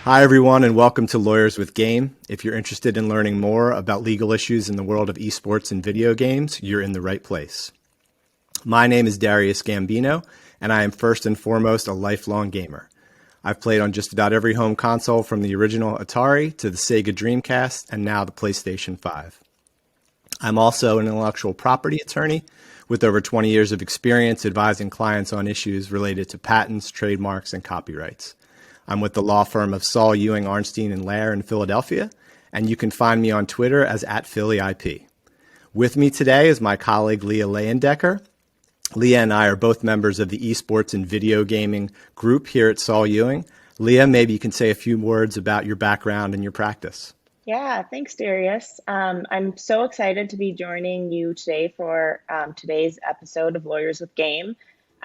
Hi, everyone, and welcome to Lawyers with Game. If you're interested in learning more about legal issues in the world of esports and video games, you're in the right place. My name is Darius Gambino, and I am first and foremost a lifelong gamer. I've played on just about every home console from the original Atari to the Sega Dreamcast and now the PlayStation 5. I'm also an intellectual property attorney with over 20 years of experience advising clients on issues related to patents, trademarks, and copyrights. I'm with the law firm of Saul, Ewing, Arnstein, and Leah in Philadelphia, and you can find me on Twitter as @PhillyIP. With me today is my colleague Leah Leyendecker. Leah and I are both members of the Esports and Video Gaming group here at Saul Ewing. Leah, maybe you can say a few words about your background and your practice. Yeah, thanks, Darius. I'm so excited to be joining you today for today's episode of Lawyers with Game.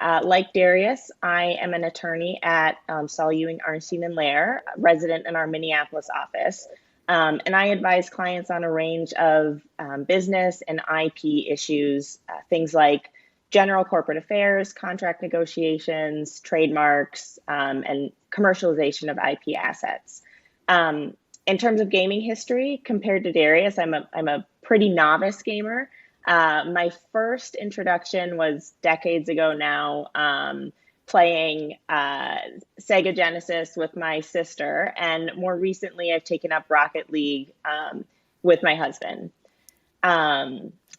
Like Darius, I am an attorney at Saul Ewing, Arnstein, and Leah, resident in our Minneapolis office. And I advise clients on a range of business and IP issues, things like general corporate affairs, contract negotiations, trademarks, and commercialization of IP assets. In terms of gaming history, compared to Darius, I'm a pretty novice gamer. My first introduction was decades ago now, playing Sega Genesis with my sister, and more recently I've taken up Rocket League with my husband.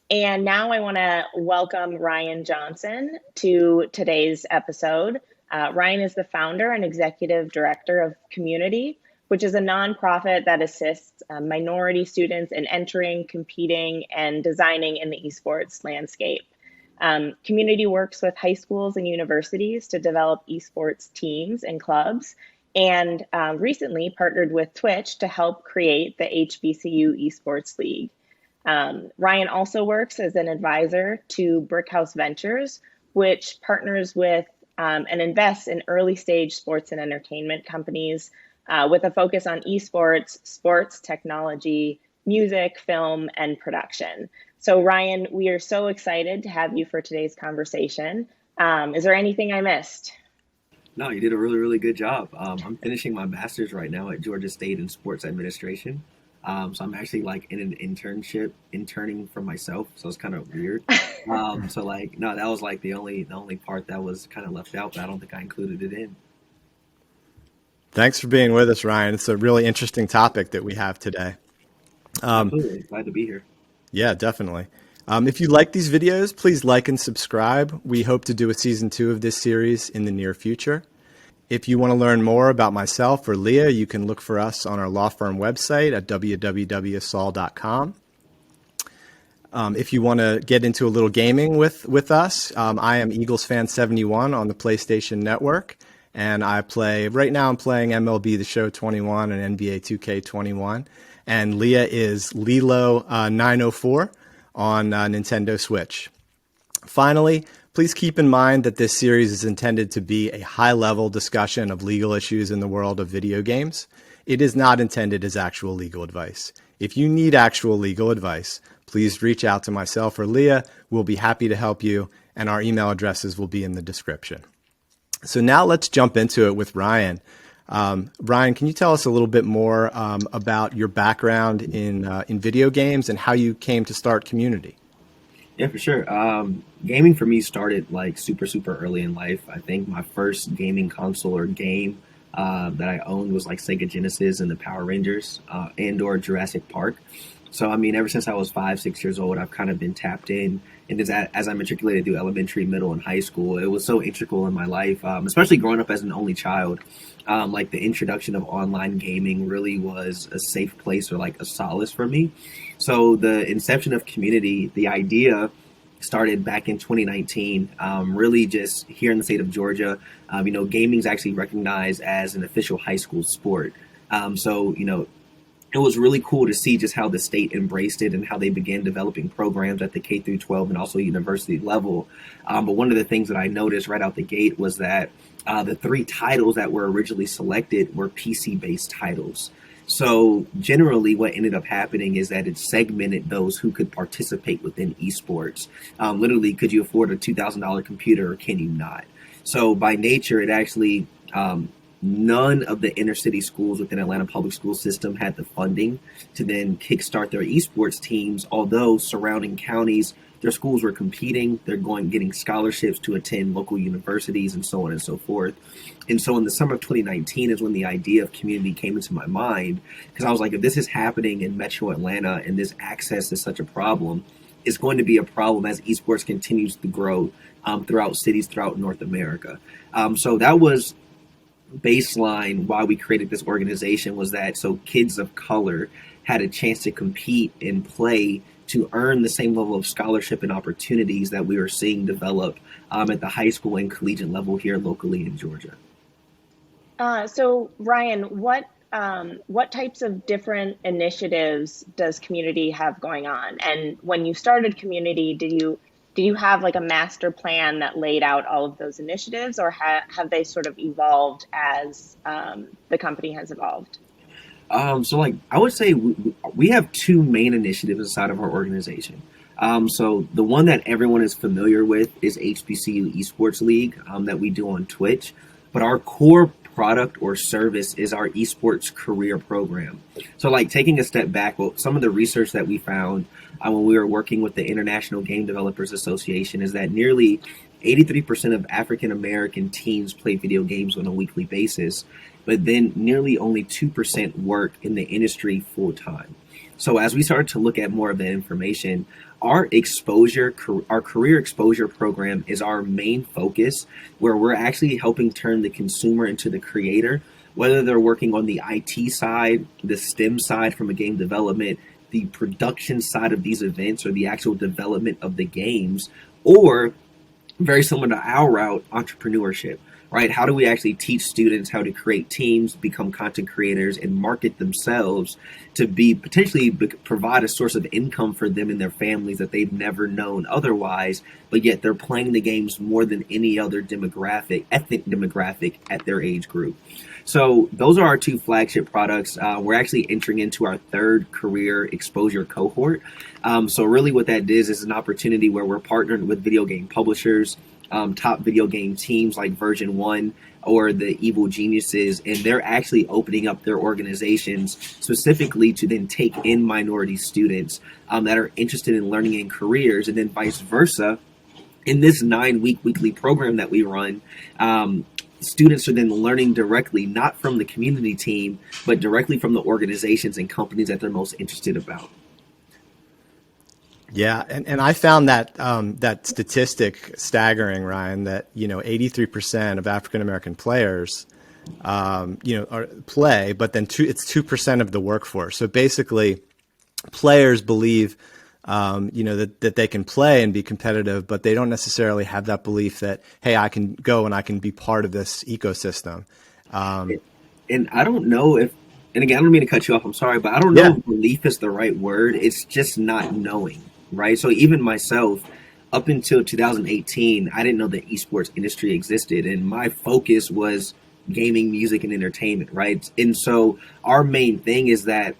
And now I want to welcome Ryan Johnson to today's episode. Ryan is the founder and executive director of Cxmmunity, which is a nonprofit that assists minority students in entering, competing, and designing in the esports landscape. Cxmmunity works with high schools and universities to develop esports teams and clubs, and recently partnered with Twitch to help create the HBCU Esports League. Ryan also works as an advisor to Brickhouse Ventures, which partners with and invests in early stage sports and entertainment companies with a focus on esports, sports technology, music, film, and production. So Ryan, we are so excited to have you for today's conversation. Is there anything I missed? No, you did a really, really good job. I'm finishing my master's right now at Georgia State in sports administration. So I'm actually like in an internship, interning for myself. So it's kind of weird. So like, no, that was like the only part that was kind of left out, but I don't think I included it in. Thanks for being with us, Ryan. It's a really interesting topic that we have today. Absolutely. Glad to be here. Yeah, definitely. If you like these videos, please like and subscribe. We hope to do a season 2 of this series in the near future. If you want to learn more about myself or Leah, you can look for us on our law firm website at www.saul.com. If you want to get into a little gaming with us, I am Eagles Fan 71 on the PlayStation Network. And I'm playing MLB The Show 21 and NBA 2K21. And Leah is Lilo 904 on Nintendo Switch. Finally, please keep in mind that this series is intended to be a high-level discussion of legal issues in the world of video games. It is not intended as actual legal advice. If you need actual legal advice, please reach out to myself or Leah. We'll be happy to help you, and our email addresses will be in the description. So now let's jump into it with Ryan. Ryan, can you tell us a little bit more about your background in video games and how you came to start Cxmmunity? Yeah, for sure. Gaming for me started like super early in life. I think my first gaming console or game that I owned was like Sega Genesis and the Power Rangers and/or Jurassic Park. So, I mean, ever since I was 5-6 years old, I've kind of been tapped in. And as I matriculated through elementary, middle, and high school, it was so integral in my life, especially growing up as an only child. Like the introduction of online gaming really was a safe place or like a solace for me. So the inception of Cxmmunity, the idea started back in 2019, really just here in the state of Georgia. Gaming is actually recognized as an official high school sport. So, it was really cool to see just how the state embraced it and how they began developing programs at the K through 12 and also university level. But one of the things that I noticed right out the gate was that the three titles that were originally selected were PC-based titles. So generally what ended up happening is that it segmented those who could participate within esports. Literally, could you afford a $2,000 computer or can you not? So by nature, it actually none of the inner city schools within Atlanta public school system had the funding to then kickstart their esports teams, although surrounding counties, their schools were competing, they're getting scholarships to attend local universities and so on and so forth. And so in the summer of 2019 is when the idea of Cxmmunity came into my mind, because I was like, if this is happening in metro Atlanta and this access is such a problem, it's going to be a problem as esports continues to grow throughout cities throughout North America. So that was baseline why we created this organization, was that so kids of color had a chance to compete and play to earn the same level of scholarship and opportunities that we were seeing develop at the high school and collegiate level here locally in Georgia. So Ryan, what types of different initiatives does Cxmmunity have going on? And when you started Cxmmunity, did you have like a master plan that laid out all of those initiatives, or have they sort of evolved as the company has evolved? So like I would say we have two main initiatives inside of our organization. So the one that everyone is familiar with is HBCU Esports League that we do on Twitch. But our core product or service is our esports career program. So like taking a step back, well, some of the research that we found when we were working with the International Game Developers Association is that nearly 83% of African American teens play video games on a weekly basis, but then nearly only 2% work in the industry full time. So as we started to look at more of that information, our career exposure program is our main focus, where we're actually helping turn the consumer into the creator, whether they're working on the IT side, the STEM side from a game development, the production side of these events, or the actual development of the games, or very similar to our route, entrepreneurship. Right? How do we actually teach students how to create teams, become content creators, and market themselves to be potentially provide a source of income for them and their families that they've never known otherwise, but yet they're playing the games more than any other ethnic demographic at their age group. So those are our two flagship products. We're actually entering into our third career exposure cohort. So really what that is an opportunity where we're partnered with video game publishers, top video game teams like Version 1 or the Evil Geniuses, and they're actually opening up their organizations specifically to then take in minority students that are interested in learning in careers, and then vice versa. In this 9-week weekly program that we run, students are then learning directly, not from the Cxmmunity team, but directly from the organizations and companies that they're most interested about. Yeah, and I found that that statistic staggering, Ryan. That 83% of African American players, play, but then it's 2% of the workforce. So basically, players believe, that they can play and be competitive, but they don't necessarily have that belief that, hey, I can go and I can be part of this ecosystem. And I don't know if, and again, I don't mean to cut you off. I'm sorry, but I don't know if belief is the right word. It's just not knowing. Right. So even myself, up until 2018, I didn't know the esports industry existed. And my focus was gaming, music, and entertainment. Right. And so our main thing is that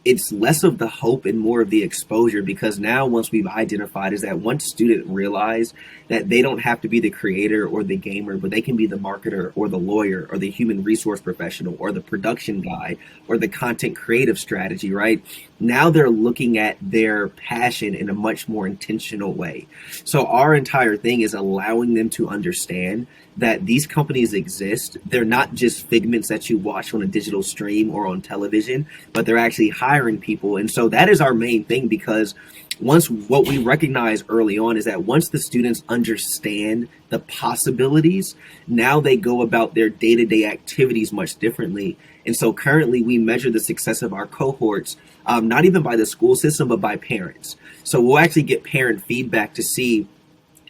it's less of the hope and more of the exposure, because now once we've identified is that once students realize that they don't have to be the creator or the gamer, but they can be the marketer or the lawyer or the human resource professional or the production guy or the content creative strategy, right? Now they're looking at their passion in a much more intentional way. So our entire thing is allowing them to understand that these companies exist. They're not just figments that you watch on a digital stream or on television, but they're actually hiring people. And so that is our main thing, because what we recognize early on is that once the students understand the possibilities, now they go about their day-to-day activities much differently. And so currently we measure the success of our cohorts, not even by the school system, but by parents. So we'll actually get parent feedback to see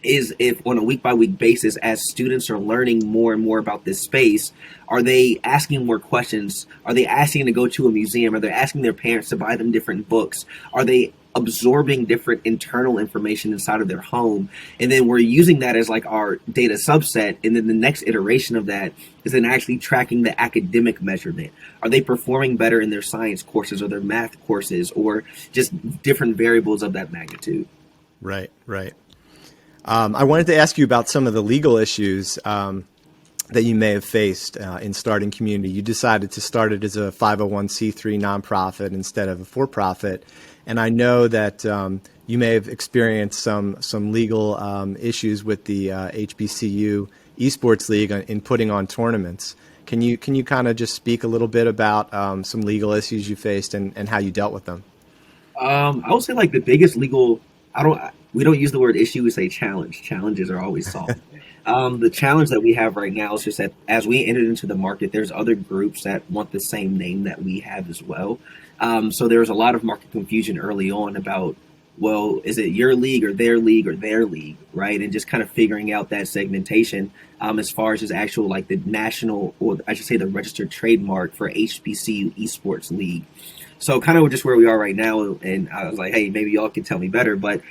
is if on a week by week basis, as students are learning more and more about this space, are they asking more questions? Are they asking to go to a museum? Are they asking their parents to buy them different books? Are they absorbing different internal information inside of their home? And then we're using that as like our data subset. And then the next iteration of that is then actually tracking the academic measurement. Are they performing better in their science courses or their math courses, or just different variables of that magnitude? Right, right. I wanted to ask you about some of the legal issues that you may have faced in starting Cxmmunity. You decided to start it as a 501c3 nonprofit instead of a for-profit, and I know that you may have experienced some legal issues with the HBCU Esports League in putting on tournaments. Can you kind of just speak a little bit about some legal issues you faced and how you dealt with them? I would say like the biggest legal, we don't use the word issue, we say challenge. Challenges are always solved. The challenge that we have right now is just that as we entered into the market, there's other groups that want the same name that we have as well. So there was a lot of market confusion early on about, well, is it your league or their league, right? And just kind of figuring out that segmentation as far as just actual like the national, or I should say the registered trademark for HBCU Esports League. So kind of just where we are right now, and I was like, hey, maybe y'all can tell me better, but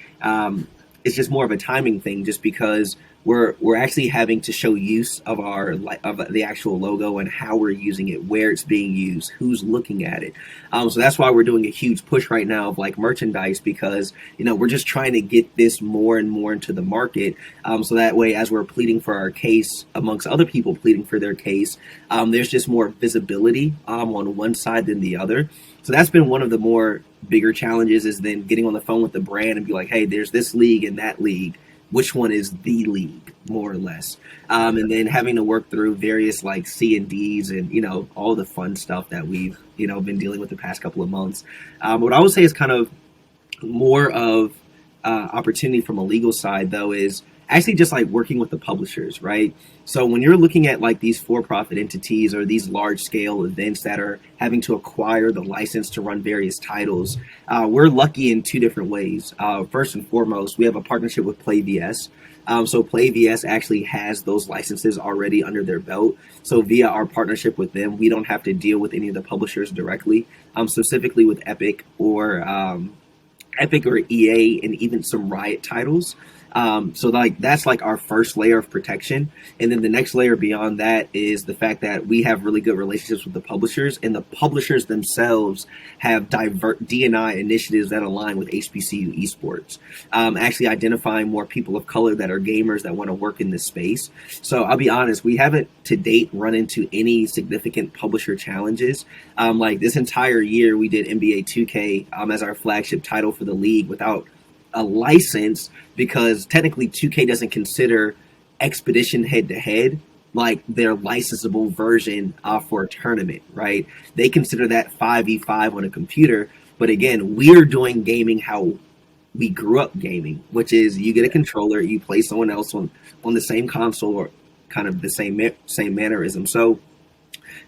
it's just more of a timing thing, just because we're actually having to show use of of the actual logo and how we're using it, where it's being used, who's looking at it. So that's why we're doing a huge push right now of like merchandise, because we're just trying to get this more and more into the market. So that way, as we're pleading for our case amongst other people pleading for their case, there's just more visibility on one side than the other. So that's been one of the more bigger challenges, is then getting on the phone with the brand and be like, hey, there's this league and that league. Which one is the league, more or less? And then having to work through various like C&Ds and, all the fun stuff that we've, been dealing with the past couple of months. What I would say is kind of more of opportunity from a legal side, though, is actually just like working with the publishers, right? So when you're looking at like these for-profit entities or these large-scale events that are having to acquire the license to run various titles, we're lucky in two different ways. First and foremost, we have a partnership with PlayVS. So PlayVS actually has those licenses already under their belt. So via our partnership with them, we don't have to deal with any of the publishers directly, specifically with Epic or EA and even some Riot titles. So like that's like our first layer of protection. And then the next layer beyond that is the fact that we have really good relationships with the publishers, and the publishers themselves have D&I initiatives that align with HBCU esports, actually identifying more people of color that are gamers that want to work in this space. So I'll be honest, we haven't to date run into any significant publisher challenges. Like this entire year, we did NBA 2K as our flagship title for the league without a license, because technically 2K doesn't consider Expedition head-to-head like their licensable version for a tournament, right? They consider that 5v5 on a computer. But again, we're doing gaming how we grew up gaming, which is you get a controller, you play someone else on the same console, or kind of the same mannerism. So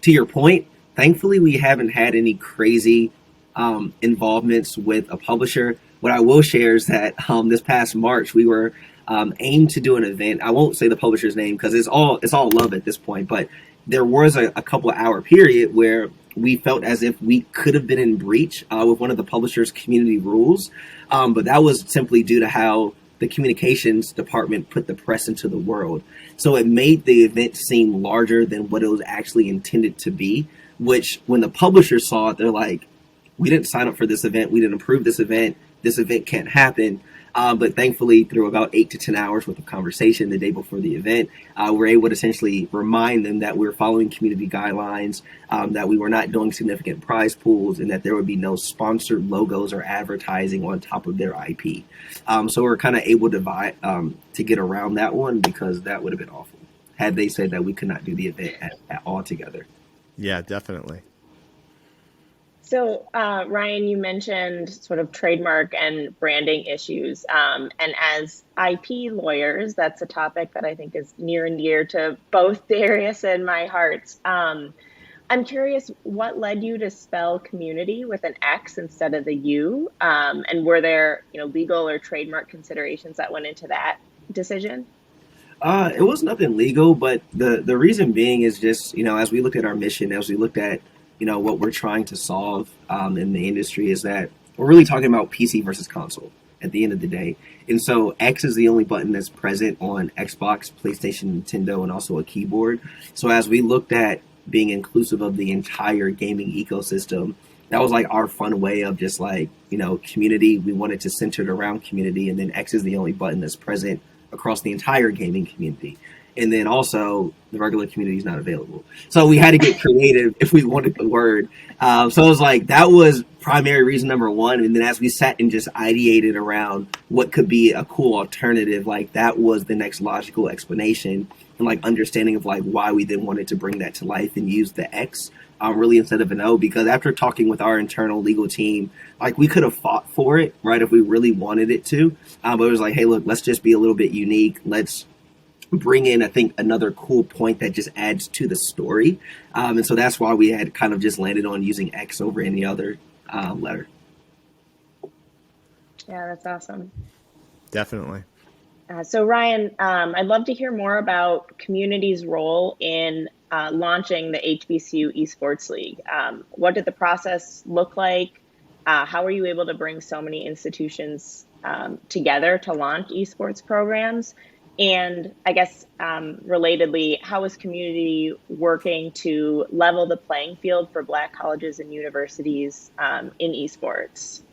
to your point, thankfully we haven't had any crazy involvements with a publisher. What I will share is that this past March we were aimed to do an event. I won't say the publisher's name because it's all love at this point, but there was a couple of hour period where we felt as if we could have been in breach with one of the publisher's community rules, but that was simply due to how the communications department put the press into the world. So it made the event seem larger than what it was actually intended to be, which when the publisher saw it, they're like, we didn't sign up for this event, we didn't approve this event can't happen. But thankfully, through about 8 to 10 hours worth of conversation the day before the event, we're able to essentially remind them that we were following community guidelines, that we were not doing significant prize pools, and that there would be no sponsored logos or advertising on top of their IP. So we're kind of able to get around that one, because that would have been awful had they said that we could not do the event at all together. Yeah, definitely. So, Ryan, you mentioned sort of trademark and branding issues. And as IP lawyers, that's a topic that I think is near and dear to both Darius and my hearts. I'm curious, what led you to spell Cxmmunity with an X instead of the U? And were there, legal or trademark considerations that went into that? decision? It was nothing legal, but the reason being is just, as we look at our mission, as we looked at, what we're trying to solve in the industry, is that we're really talking about PC versus console at the end of the day. And so X is the only button that's present on Xbox, PlayStation, Nintendo, and also a keyboard. So as we looked at being inclusive of the entire gaming ecosystem, that was like our fun way of just like, community. We wanted to center it around community, and then X is the only button that's present across the entire gaming community. And then also the regular community is not available. So we had to get creative if we wanted the word. So it was like, that was primary reason number one. And then as we sat and just ideated around what could be a cool alternative, like that was the next logical explanation and like understanding of like why we then wanted to bring that to life and use the X really instead of an O, because after talking with our internal legal team, like we could have fought for it, right, if we really wanted it to. But it was like, hey, look, let's just be a little bit unique. Let's bring in, I think, another cool point that just adds to the story. And so that's why we had kind of just landed on using X over any other letter. Yeah, that's awesome. Definitely. So Ryan, I'd love to hear more about community's role in launching the HBCU Esports League. What did the process look like? How were you able to bring so many institutions together to launch esports programs? And I guess relatedly, how is community working to level the playing field for Black colleges and universities in esports?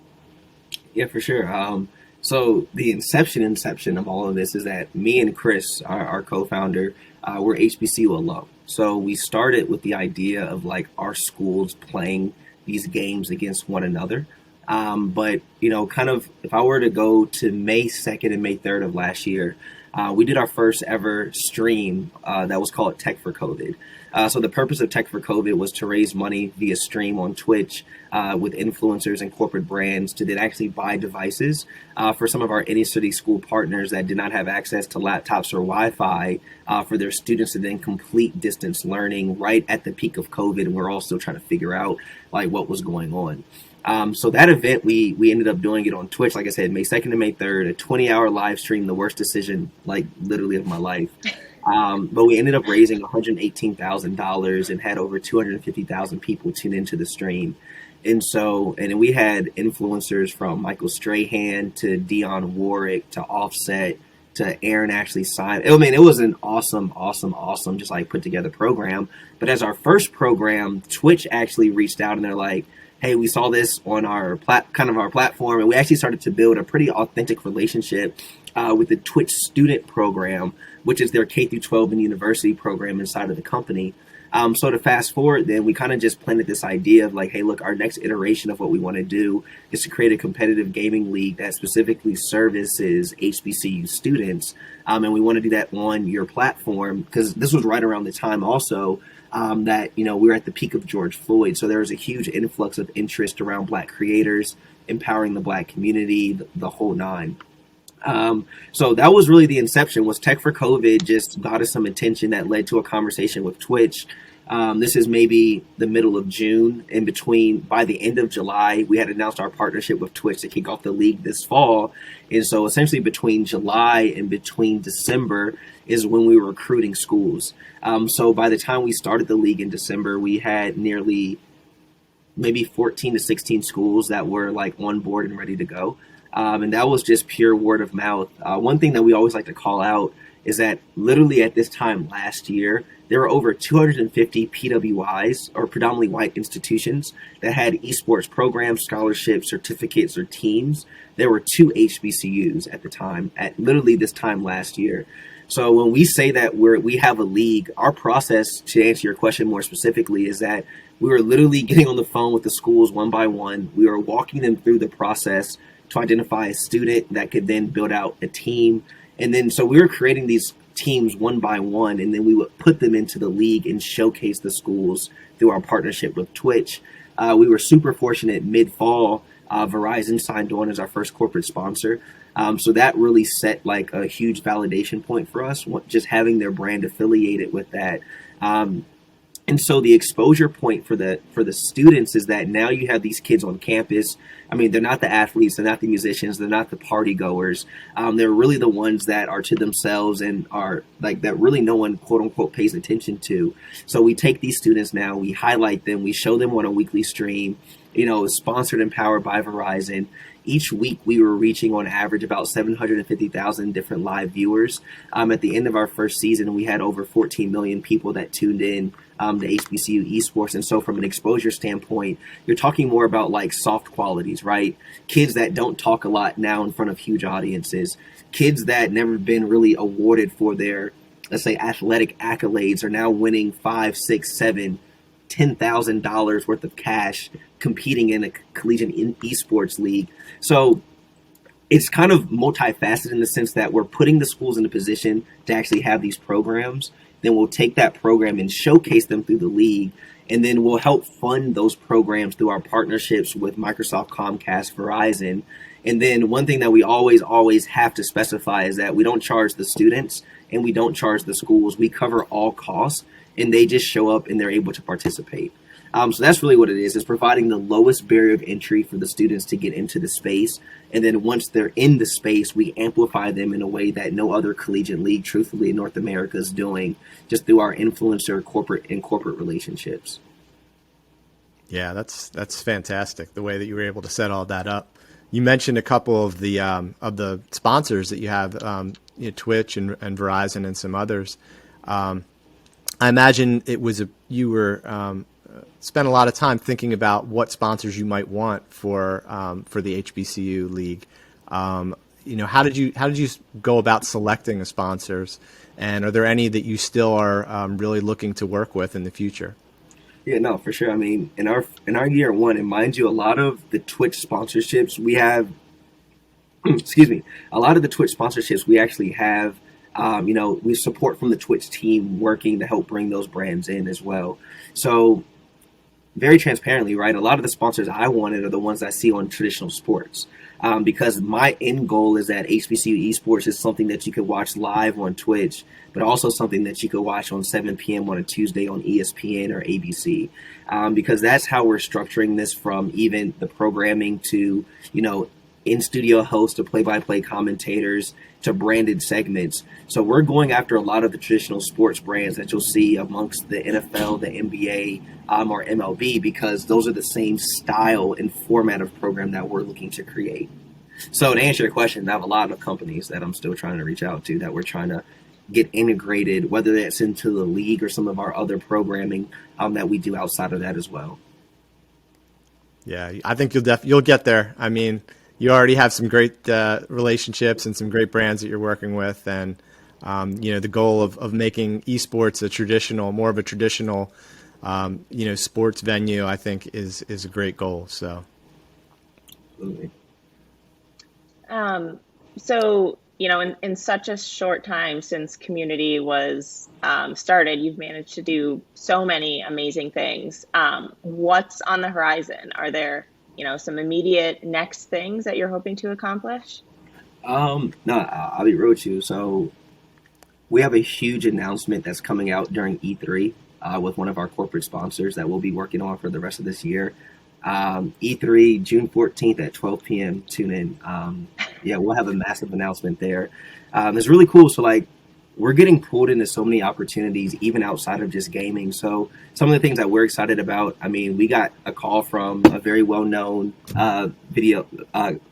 Yeah, for sure. So the inception of all of this is that me and Chris, our co-founder, we're HBCU alum. So we started with the idea of like our schools playing these games against one another. But, kind of if I were to go to May 2nd and May 3rd of last year, we did our first ever stream that was called Tech for COVID. So the purpose of Tech for COVID was to raise money via stream on Twitch with influencers and corporate brands to then actually buy devices for some of our inner city school partners that did not have access to laptops or Wi-Fi for their students to then complete distance learning right at the peak of COVID. And we're all still trying to figure out like what was going on. So that event, we ended up doing it on Twitch, like I said, May 2nd and May 3rd, a 20-hour live stream, the worst decision, like literally of my life. But we ended up raising $118,000 and had over 250,000 people tune into the stream. And then we had influencers from Michael Strahan to Dionne Warwick to Offset to Aaron Ashley Simon. I mean, it was an awesome, just like put together program. But as our first program, Twitch actually reached out and they're like, hey, we saw this on our platform, and we actually started to build a pretty authentic relationship with the Twitch student program, which is their K through 12 and university program inside of the company. So to fast forward, then we kind of just planted this idea of like, hey, look, our next iteration of what we want to do is to create a competitive gaming league that specifically services HBCU students. And we want to do that on your platform because this was right around the time also that, we were at the peak of George Floyd. So there was a huge influx of interest around Black creators, empowering the Black community, the whole nine. So that was really the inception. Was Tech for COVID just got us some attention that led to a conversation with Twitch. This is maybe the middle of June. In between, by the end of July, we had announced our partnership with Twitch to kick off the league this fall. And so essentially between July and between December is when we were recruiting schools. So by the time we started the league in December, we had nearly maybe 14 to 16 schools that were like on board and ready to go. And that was just pure word of mouth. One thing that we always like to call out is that literally at this time last year, there were over 250 PWIs, or predominantly white institutions, that had esports programs, scholarships, certificates, or teams. There were 2 HBCUs at the time, at literally this time last year. So when we say that we have a league, our process, to answer your question more specifically, is that we were literally getting on the phone with the schools one by one. We were walking them through the process to identify a student that could then build out a team. And then so we were creating these teams one by one, and then we would put them into the league and showcase the schools through our partnership with Twitch. We were super fortunate mid-fall. Verizon signed on as our first corporate sponsor. So that really set like a huge validation point for us, just having their brand affiliated with that. And so the exposure point for the students is that now you have these kids on campus. I mean, they're not the athletes, they're not the musicians, they're not the party goers. They're really the ones that are to themselves and are like that really no one quote unquote pays attention to. So we take these students now, we highlight them, we show them on a weekly stream. Sponsored and powered by Verizon. Each week we were reaching on average about 750,000 different live viewers. At the end of our first season, we had over 14 million people that tuned in to HBCU Esports. And so from an exposure standpoint, you're talking more about like soft qualities, right? Kids that don't talk a lot now in front of huge audiences. Kids that never been really awarded for their, let's say, athletic accolades are now winning 5, 6, 7, $10,000 worth of cash competing in a collegiate esports league. So it's kind of multifaceted in the sense that we're putting the schools in a position to actually have these programs. Then we'll take that program and showcase them through the league. And then we'll help fund those programs through our partnerships with Microsoft, Comcast, Verizon. And then one thing that we always have to specify is that we don't charge the students and we don't charge the schools. We cover all costs and they just show up and they're able to participate. So that's really what it is. It's providing the lowest barrier of entry for the students to get into the space. And then once they're in the space, we amplify them in a way that no other collegiate league, truthfully, in North America is doing, just through our influencer corporate relationships. Yeah, that's fantastic, the way that you were able to set all that up. You mentioned a couple of the sponsors that you have, Twitch and Verizon and some others. I imagine you were spent a lot of time thinking about what sponsors you might want for the HBCU league. How did you go about selecting the sponsors, and are there any that you still are really looking to work with in the future? Yeah, no, for sure. I mean, in our year one, and mind you, a lot of the Twitch sponsorships we have, excuse me, a lot of the Twitch sponsorships we actually have, we support from the Twitch team working to help bring those brands in as well. So very transparently, right, a lot of the sponsors I wanted are the ones I see on traditional sports. Because my end goal is that HBCU Esports is something that you could watch live on Twitch, but also something that you could watch on 7 p.m. on a Tuesday on ESPN or ABC. Because that's how we're structuring this, from even the programming to, in-studio hosts to play-by-play commentators to branded segments. So we're going after a lot of the traditional sports brands that you'll see amongst the NFL, the NBA, or MLB, because those are the same style and format of program that we're looking to create. So to answer your question, I have a lot of companies that I'm still trying to reach out to that we're trying to get integrated, whether that's into the league or some of our other programming that we do outside of that as well. Yeah, I think you'll get there. I mean, you already have some great relationships and some great brands that you're working with, and the goal of making esports more of a traditional sports venue, I think is a great goal. So, Absolutely. So, in such a short time since Cxmmunity was started, you've managed to do so many amazing things. What's on the horizon? Are there, some immediate next things that you're hoping to accomplish? No, I'll be real with you. So we have a huge announcement that's coming out during E3 with one of our corporate sponsors that we'll be working on for the rest of this year. E3, June 14th at 12 p.m. Tune in. We'll have a massive announcement there. It's really cool. So we're getting pulled into so many opportunities, even outside of just gaming. So some of the things that we're excited about, I mean, we got a call from a very well-known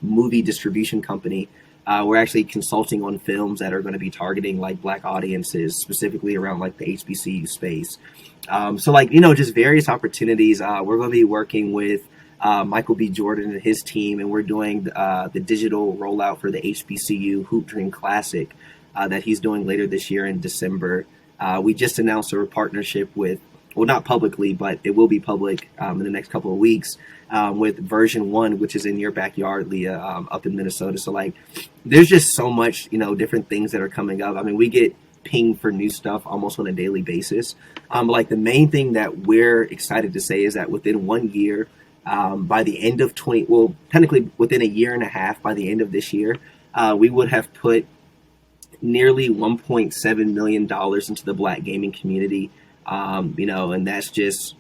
movie distribution company. We're actually consulting on films that are going to be targeting Black audiences, specifically around the HBCU space. Just various opportunities. We're going to be working with Michael B. Jordan and his team, and we're doing the digital rollout for the HBCU Hoop Dream Classic that he's doing later this year in December. We just announced a partnership with, well, not publicly, but it will be public in the next couple of weeks, with Version 1, which is in your backyard, Leah, up in Minnesota. So, there's just so much, different things that are coming up. I mean, we get pinged for new stuff almost on a daily basis. The main thing that we're excited to say is that within 1 year, by the end of technically within a year and a half, by the end of this year, we would have put nearly $1.7 million into the Black gaming community And that's just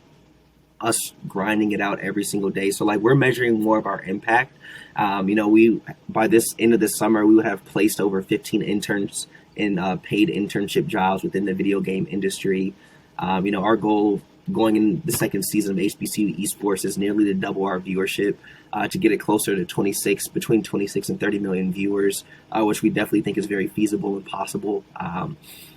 us grinding it out every single day. So like we're measuring more of our impact. We by this end of the summer we would have placed over 15 interns in paid internship jobs within the video game industry. Our goal going in the second season of HBCU Esports is nearly to double our viewership, to get it closer to between 26 and 30 million viewers, which we definitely think is very feasible and possible.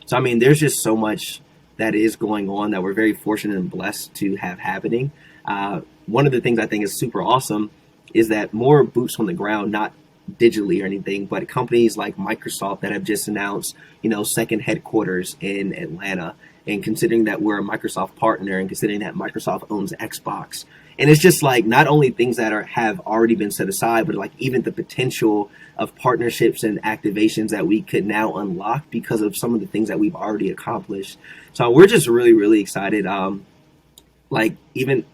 So I mean, there's just so much that is going on that we're very fortunate and blessed to have happening. One of the things I think is super awesome is that more boots on the ground, not digitally or anything, but companies like Microsoft that have just announced, second headquarters in Atlanta, and considering that we're a Microsoft partner and considering that Microsoft owns Xbox. And it's just like not only things that have already been set aside, but like even the potential of partnerships and activations that we could now unlock because of some of the things that we've already accomplished. So we're just really, really excited. Even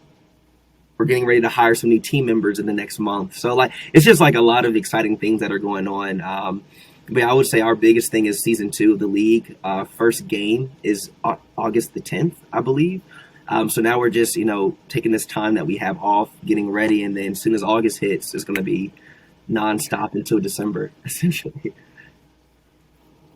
we're getting ready to hire some new team members in the next month. So like it's just like a lot of exciting things that are going on. But I would say our biggest thing is season 2 of the league. First game is August the 10th, I believe. So now we're just, taking this time that we have off, getting ready, and then as soon as August hits, it's going to be nonstop until December, essentially.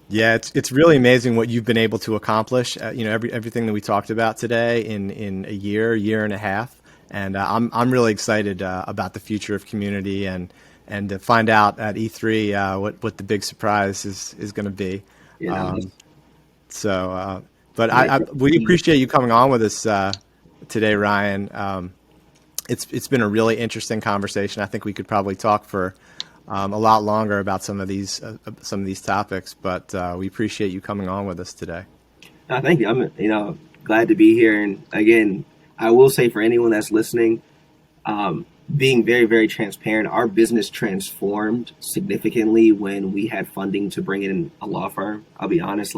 Yeah, it's really amazing what you've been able to accomplish. Everything that we talked about today in a year and a half, and I'm really excited about the future of Cxmmunity and to find out at E3 what the big surprise is going to be. Yeah, We appreciate you coming on with us today, Ryan. It's been a really interesting conversation. I think we could probably talk for a lot longer about some of these topics, but we appreciate you coming on with us today. Thank you. I'm glad to be here. And again, I will say for anyone that's listening, being very, very transparent, our business transformed significantly when we had funding to bring in a law firm. I'll be honest,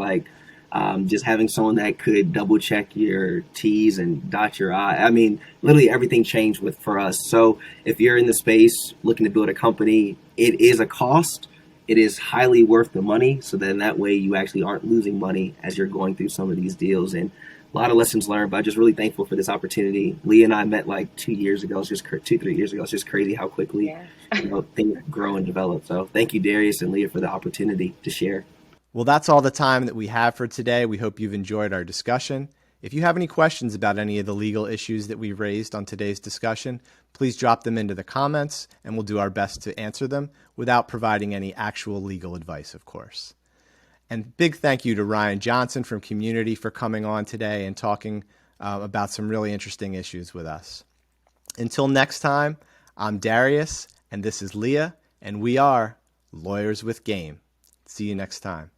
just having someone that could double check your T's and dot your I. I mean, literally everything changed for us. So if you're in the space looking to build a company, it is a cost. It is highly worth the money. So then that way you actually aren't losing money as you're going through some of these deals. And a lot of lessons learned, but I'm just really thankful for this opportunity. Leah and I met like 2 years ago. It's just 2-3 years ago. It's just crazy how quickly things grow and develop. So thank you, Darius and Leah, for the opportunity to share. Well, that's all the time that we have for today. We hope you've enjoyed our discussion. If you have any questions about any of the legal issues that we've raised on today's discussion, please drop them into the comments and we'll do our best to answer them without providing any actual legal advice, of course. And big thank you to Ryan Johnson from Cxmmunity for coming on today and talking about some really interesting issues with us. Until next time, I'm Darius and this is Leah, and we are Lawyers with Game. See you next time.